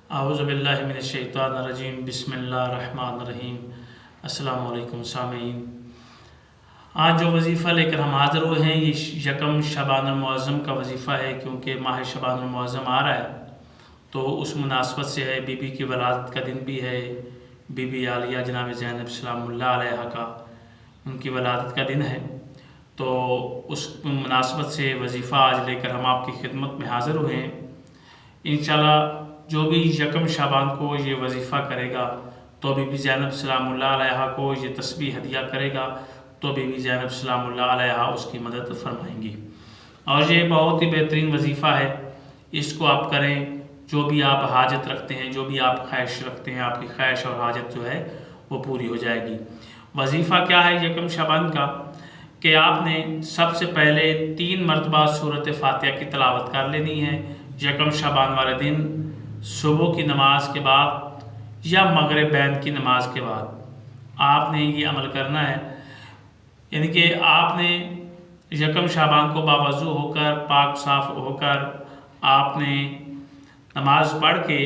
اعوذ باللہ من الشیطان الرجیم، بسم اللہ الرحمن الرحیم۔ السلام علیکم سامعین، آج جو وظیفہ لے کر ہم حاضر ہوئے ہیں یہ یکم شعبان المعظم کا وظیفہ ہے، کیونکہ ماہ شعبان المعظم آ رہا ہے تو اس مناسبت سے ہے۔ بی بی کی ولادت کا دن بھی ہے، بی بی عالیہ جناب زینب سلام اللہ علیہ کا ان کی ولادت کا دن ہے، تو اس مناسبت سے وظیفہ آج لے کر ہم آپ کی خدمت میں حاضر ہوئے ہیں۔ انشاءاللہ جو بھی یکم شعبان کو یہ وظیفہ کرے گا تو بی بی زینب سلام اللہ علیہ کو یہ تسبیح ہدیہ کرے گا تو بی بی زینب سلام اللہ علیہ اس کی مدد فرمائیں گی، اور یہ بہت ہی بہترین وظیفہ ہے۔ اس کو آپ کریں، جو بھی آپ حاجت رکھتے ہیں، جو بھی آپ خواہش رکھتے ہیں، آپ کی خواہش اور حاجت جو ہے وہ پوری ہو جائے گی۔ وظیفہ کیا ہے یکم شعبان کا کہ آپ نے سب سے پہلے 3 مرتبہ سورۃ فاتحہ کی تلاوت کر لینی ہے یکم شعبان والے دن، صبح کی نماز کے بعد یا مغرب بین کی نماز کے بعد آپ نے یہ عمل کرنا ہے۔ یعنی کہ آپ نے یکم شعبان کو باوضو ہو کر، پاک صاف ہو کر آپ نے نماز پڑھ کے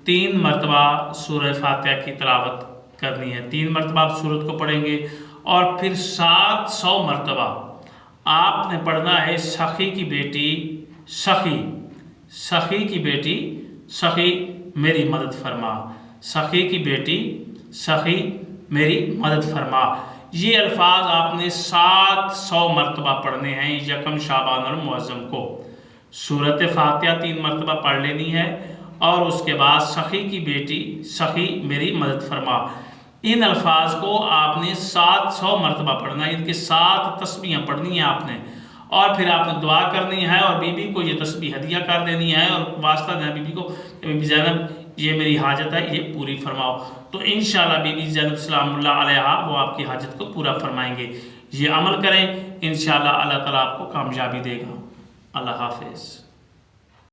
3 مرتبہ سورہ فاتحہ کی تلاوت کرنی ہے۔ 3 مرتبہ آپ سورت کو پڑھیں گے اور پھر 700 مرتبہ آپ نے پڑھنا ہے سخی کی بیٹی سخی کی بیٹی سخی میری مدد فرما، سخی کی بیٹی سخی میری مدد فرما۔ یہ الفاظ آپ نے 700 مرتبہ پڑھنے ہیں یکم شعبان المعظم کو۔ سورۃ فاتحہ 3 مرتبہ پڑھ لینی ہے اور اس کے بعد سخی کی بیٹی سخی میری مدد فرما۔ ان الفاظ کو آپ نے 700 مرتبہ پڑھنا ہے، ان کے 7 تسبیحیں پڑھنی ہیں آپ نے، اور پھر آپ نے دعا کرنی ہے اور بی بی کو یہ تسبیح ہدیہ کر دینی ہے اور واسطہ دینا بی بی کو کہ بی بی زینب یہ میری حاجت ہے، یہ پوری فرماؤ۔ تو انشاءاللہ بی بی زینب سلام اللہ علیہ وہ آپ کی حاجت کو پورا فرمائیں گے۔ یہ عمل کریں، انشاءاللہ اللہ تعالیٰ آپ کو کامیابی دے گا۔ اللہ حافظ۔